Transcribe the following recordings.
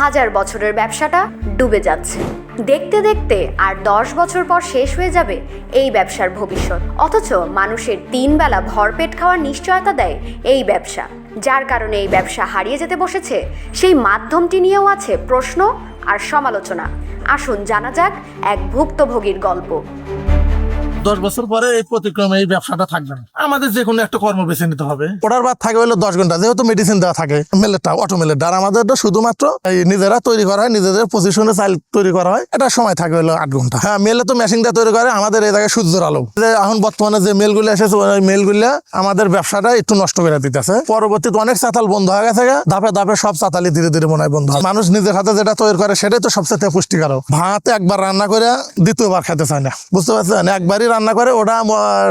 1000 বছরের ব্যবসাটা ডুবে যাচ্ছে। দেখতে দেখতে আর 10 বছর পর শেষ হয়ে যাবে এই ব্যবসার ভবিষ্যৎ। অথচ মানুষের 3 বেলা ভরপেট খাওয়ার নিশ্চয়তা দেয় এই ব্যবসা। যার কারণে এই ব্যবসা হারিয়ে যেতে বসেছে, সেই মাধ্যমটি নিয়েও আছে প্রশ্ন আর সমালোচনা। আসুন জানা যাক এক ভুক্তভোগীর গল্প। 10 বছর পরে এই প্রতিক্রমে এই ব্যবসাটা থাকবে না, আমাদের যে কোনো একটা কর্ম বেছে নিতে হবে। ওটার বাদ থাকে হলো 10 ঘন্টা, যেহেতু মেডিসিন দেওয়া থাকে মিলেটটা, অটো মিলেট। আর আমাদের শুধুমাত্র এই নিজেরা তৈরি করা হয়, নিজেদের পজিশনে চাল তৈরি করা হয়। এটা সময় থাকে হলো 8 ঘন্টা। হ্যাঁ, মেলে তো মেশিন দিয়ে তৈরি করে। আমাদের এই জায়গায় সূর্যের আলো, এখন বর্তমানে যে মেলগুলো এসেছে ওই মেলগুলা আমাদের ব্যবসাটা একটু নষ্ট করে দিতেছে। পরবর্তীতে অনেক চাতাল বন্ধ হয়ে গেছে, ধাপে ধাপে সব চাতালি ধীরে ধীরে মনে হয় বন্ধ হয়। মানুষ নিজের হাতে যেটা তৈরি করে সেটাই তো সবচেয়ে পুষ্টিকারক। ভাত একবার রান্না করে দ্বিতীয়বার খেতে চায় না, বুঝতে পারছেন? একবারই রান্না করে, ওটা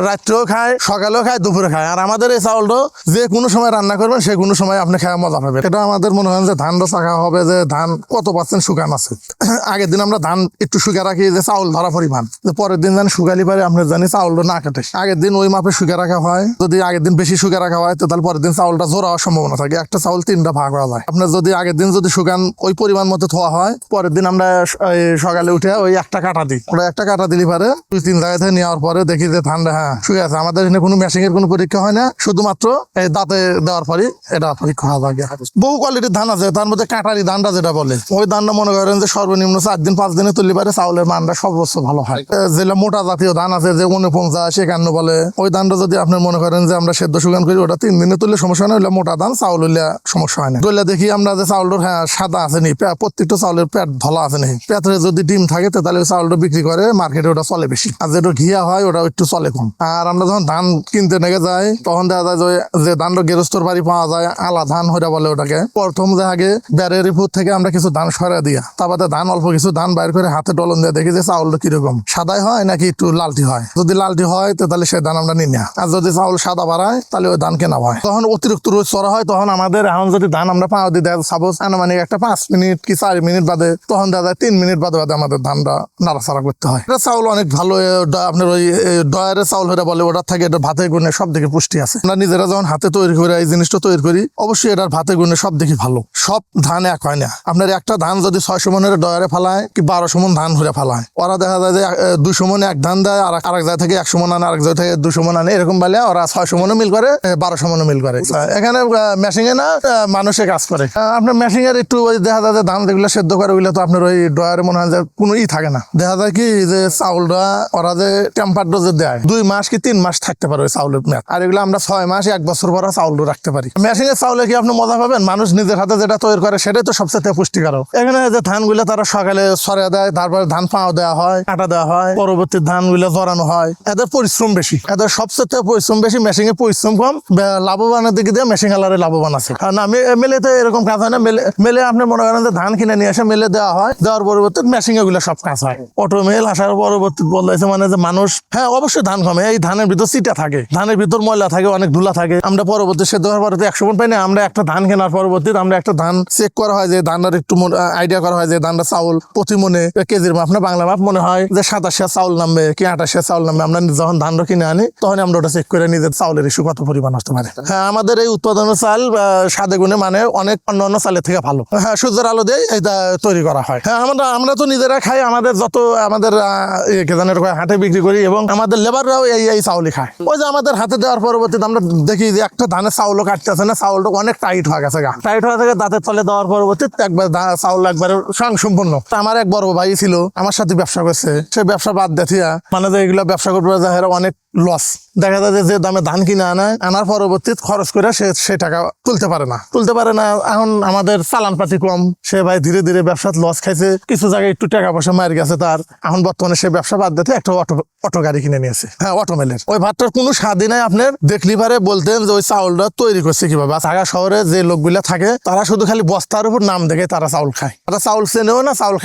রাত্রেও খায়, সকালেও খায়, দুপুরে খায়। আর আমাদের এই চাউলটা যে কোনো সময় রান্না করবেন, সে কোনো সময় আপনি খাওয়া মজা পাবেন। এটা আমাদের মনে হয় যে ধানটা চাকা হবে যে ধান কত % শুকান আছে। আগের দিন আমরা ধান একটু শুকা রাখি যে চাউল ধরা পরিমাণ, যে পরের দিন জানি শুকালি পারে আপনার জানি চাউলটা না কাটে। আগের দিন ওই মাপে শুকা রাখা হয়। যদি আগের দিন বেশি শুকা রাখা হয় তো তাহলে পরের দিন চাউলটা জোর হওয়ার সম্ভাবনা থাকে। একটা চাউল 3টা ভাগ করা যায়। আপনার যদি আগের দিন যদি শুকান ওই পরিমাণ মতো ধোয়া হয়, পরের দিন আমরা সকালে উঠে ওই একটা কাটা দিই। ওটা একটা কাটা দিলি পারে 2-3 জায়গা থেকে নেওয়ার পরে দেখি যে ধানটা শুয়ে আছে। আমাদের এখানে কোনো মেশিং এর কোনো পরীক্ষা হয় না, শুধুমাত্র এই দাঁতে দেওয়ার পরই এটা পরীক্ষা হয়। বহু কোয়ালিটির ধান আছে, তার মধ্যে কাটারি ধানটা যেটা বলে, ওই ধানটা মনে করেন যে সর্বনিম্ন 4-5 দিনে তুললে পারে চাউলের মানটা সর্বোচ্চ ভালো হয়। যেটা মোটা জাতীয় ধান আছে যে 49, 51 বলে, ওই ধানটা যদি আপনি মনে করেন যে আমরা সেদ্ধ শুকান করি, ওটা 3 দিনে তুললে সমস্যা হয় না। মোটা ধান চাউল হইলে সমস্যা হয় না। তুললে দেখি আমরা যে চাউলটা সাদা আছে নি, প্রত্যেকটা চাউলের পেট ধলা আছে নি, পেটে যদি ডিম থাকে তাহলে চাউলটা বিক্রি করে মার্কেটে, ওটা চলে বেশি। আর যেটা ঘিয়া হয় ওটা একটু চলে কম। আর আমরা যখন ধান কিনতে নেগে যাই তখন দেখা যায় যে ধানটা গেরস্তর বাড়ি পাওয়া যায়, আলা ধান হইরা বলে ওটাকে। প্রথম যে আগে ব্যারের উপর থেকে আমরা কিছু ধান সরা দিয়া, তারপরে ধান অল্প কিছু ধান বাইর করে হাতে ডলন দিয়ে দেখি যে চাউলটা কিরকম, সাদাই হয় নাকি একটু লালটি হয়। যদি লালটি হয় তাহলে সেই ধান আমরা নিই না। আর যদি চাউল সাদা বাড়ায় তাহলে ওই ধান কেনা হয়। তখন অতিরিক্ত রোজ চড়া হয়, তখন আমাদের এখন যদি ধান আমরা পাওয়া দিই সাপোজ আনুমানিক একটা 5 মিনিট কি 4 মিনিট বাদে, তখন দেখা যায় 3 মিনিট বাদে বাদে আমাদের ধানটা নাড়াচাড়া করতে হয়। এটা চাউল অনেক ভালো, আপনার ওই ডয়ারের চাউল হয়ে বলে, ওটার থেকে এটা ভাতে গুণে সব দিকে পুষ্টি আছে। আমরা নিজেরা যখন হাতে তৈরি করে এই জিনিসটা তৈরি করি, অবশ্যই এটার ভাতে গুণে সব দিকে ভালো। সব ধান এক হয় না। আপনার একটা ধান যদি 600 মনের ডয়ারে ফেলায় কি 1200 মন ধান হয়ে ফেলায়, ওরা দেখা যায় যে 200 মনে এক ধান দেয়, আর আরেক জায়গা থেকে 100 মন আনে, আরেক জায়গা থেকে 200 মন আনে, এরকম বলে ওরা 600 মনে মিল করে, 1200 মনে মিল করে। এখানে মেশিনে না মানুষে কাজ করে। আপনার মেশিনের একটু ওই দেখা যায় যে ধান যেগুলো সেদ্ধ করে ওইগুলো তো আপনার ওই ডয়ারে মনে হয় যে কোনো থাকে না। দেখা যায় কি যে চাউলটা ওরা যে টেম্পারটা যে দেয় 2 মাস কি 3 মাস থাকতে পারে ওই চাউলের মেয়াদ। আর এগুলো আমরা 6 মাস 1 বছর পর চাউলটা রাখতে পারি। মেশিনের চাউলে কি আপনি মজা পাবেন? মানুষ নিজের হাতে যেটা তৈরি করে সেটাই তো সবচেয়ে পুষ্টিকারক। এখানে যে ধানগুলো তারা সকালে সরে দেয়, তারপরে ধান পাও দেওয়া হয়, কাটা দেওয়া হয়, পরবর্তী ধানগুলো জড়ানো হয়। এদের পরিশ্রম বেশি, এদের সবচেয়ে পরিশ্রম বেশি, মেশিনে পরিশ্রম কম। লাভবানের দিকে দিয়ে মেশিন আলারে লাভবান আছে। কারণ মেলে তো এরকম কাজ হয় না। মেলে আপনি মনে করেন যে ধান কিনে নিয়ে এসে মেলে দেওয়া হয়, দেওয়ার পরবর্তীতে মেশিন এগুলো সব কাজ হয়। অটো মেল আসার পরবর্তী বলতেছে মানে যে মানুষ, হ্যাঁ অবশ্যই ধান কমে, এই ধানের ভিতর চিটা থাকে, ধানের ভিতর ময়লা থাকে, অনেক ধুলা থাকে। আমরা পরবর্তী সেদ্ধ হওয়ার পরে 100 মন পাই না। আমরা একটা ধান কেনার পরবর্তীতে আমরা একটা ধান চেক করা হয় যে ধানটার একটু আইডিয়া করা হয় যে ধানটা চাউল প্রতি মনে কেজির মাপ না বাংলা মাপ মনে হয় যে 27 চাউল নামবে কি 28 চাউল নামবে। আমরা যখন ধানটা কিনে আনি তখন আমরা ওটা চেক করে নিজের চাউলের ইস্যু কত পরিমাণ আসতে পারে। হ্যাঁ, আমাদের এই উৎপাদনের চাল স্বাদে গুণে মানে অনেক অন্য চালের থেকে ভালো। হ্যাঁ, সূর্যের আলো দিয়ে এটা তৈরি করা হয়। হ্যাঁ, আমরা তো নিজেরা খাই, আমাদের যত আমাদের হাটে বিক্রি করি এবং আমাদের লেবাররাও এই চাউলই খায়। ওই যে আমাদের হাতে দেওয়ার পরবর্তীতে আমরা দেখি যে একটা ধানের চাউলও কাটতেছে না, চাউলটা অনেক টাইট হয়ে গেছে, টাইট হয়ে থাকে। দাঁতের তলে দেওয়ার পরবর্তীতে একবার চাউল একবারে স্বয়ংসম্পূর্ণ। আমার এক বড় ভাই ছিল, আমার সাথে ব্যবসা করছে, সে ব্যবসা বাদ দেখিয়া মানে যে এগুলো ব্যবসা করবে অনেক লস। দেখা যায় যে দামে ধান কিনে আনার পরবর্তীতে খরচ করে সে টাকা তুলতে পারে না। এখন আমাদের চালান পাতি কম, সে ভাই ধীরে ধীরে ব্যবসাত লস খাইছে, কিছু জায়গায় একটু টাকা পয়সা মার গেছে তার। এখন বর্তমানে সে ব্যবসা বাদ দিতে একটা অটো গাড়ি কিনে নিয়েছে। হ্যাঁ, অটো মেলের ওই ভাতটার কোনো স্বাদই নাই। আপনার দেখলি পারে বলতেন যে ওই চাউলটা তৈরি করছে কিভাবে। ঢাকা শহরে যে লোকগুলা থাকে তারা শুধু খালি বস্তার উপর নাম দেখে তারা চাউল খায়। তারা চাউল চেনেও না, চাউল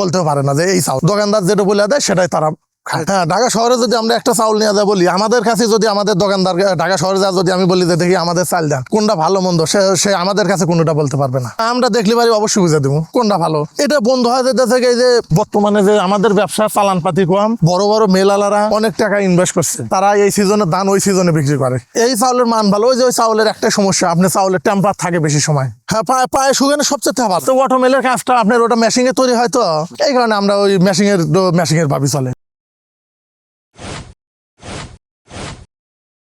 বলতেও পারে না যে এই চাউল। দোকানদার যেটা বলে দেয় সেটাই তারা খায়। হ্যাঁ, ঢাকা শহরে যদি আমরা একটা চাউল নিয়ে যাই বলি, আমাদের কাছে যদি আমাদের দোকানদার ঢাকা শহরে যা যদি আমি বলি যে দেখি আমাদের চাল দেন, কোনটা ভালো মন্দ, সে আমাদের কাছে কোনটা বলতে পারবে না। আমরা দেখলে পারি অবশ্যই বুঝে দেবো কোনটা ভালো। এটা বন্ধ হয়ে যেতেছে এই যে বর্তমানে যে আমাদের ব্যবসা চালান পাতি কম, বড় বড় মেলালারা অনেক টাকা ইনভেস্ট করছে, তারা এই সিজনের ধান ওই সিজনে বিক্রি করে। এই চাউলের মান ভালো, ওই যে ওই চাউলের একটা সমস্যা, আপনি চাউলের টেম্পার থাকে বেশি সময়। হ্যাঁ, পায়ে শুকানো সবচেয়ে ভালো। তো অটো মেলের কাজটা আপনার ওটা মেশিনে তৈরি হয়, তো এই কারণে আমরা ওই মেশিনের ভাবি চলে।